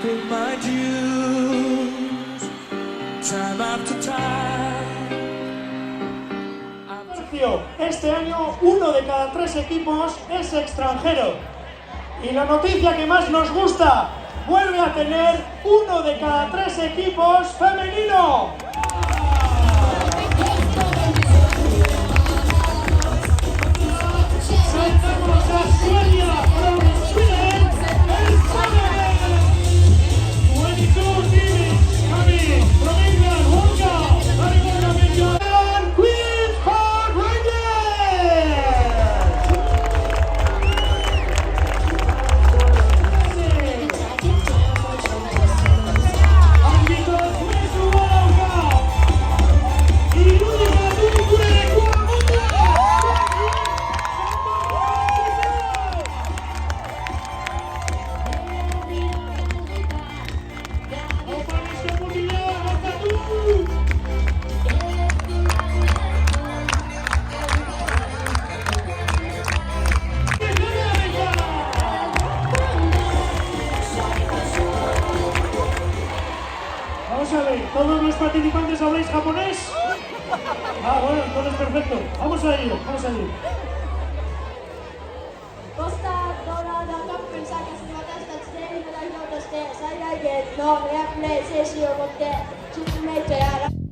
paid my dues, time after time. Este año 1 de cada 3 equipos es extranjero. Y la noticia que más nos gusta, vuelve a tener 1 de cada 3 equipos femenino. Saltamos a Suecia, from Sweden, el Sweden. 22 teams coming from England, welcome. Queen's Park Rangers. Vamos a ver, ¿todos los participantes habláis japonés? Ah, bueno, entonces perfecto. Vamos a ello, vamos a ello. ポスターローラーダーカップに参加する私たち全員の代表として最大限のフェアプレー精神を持ってチームメイトや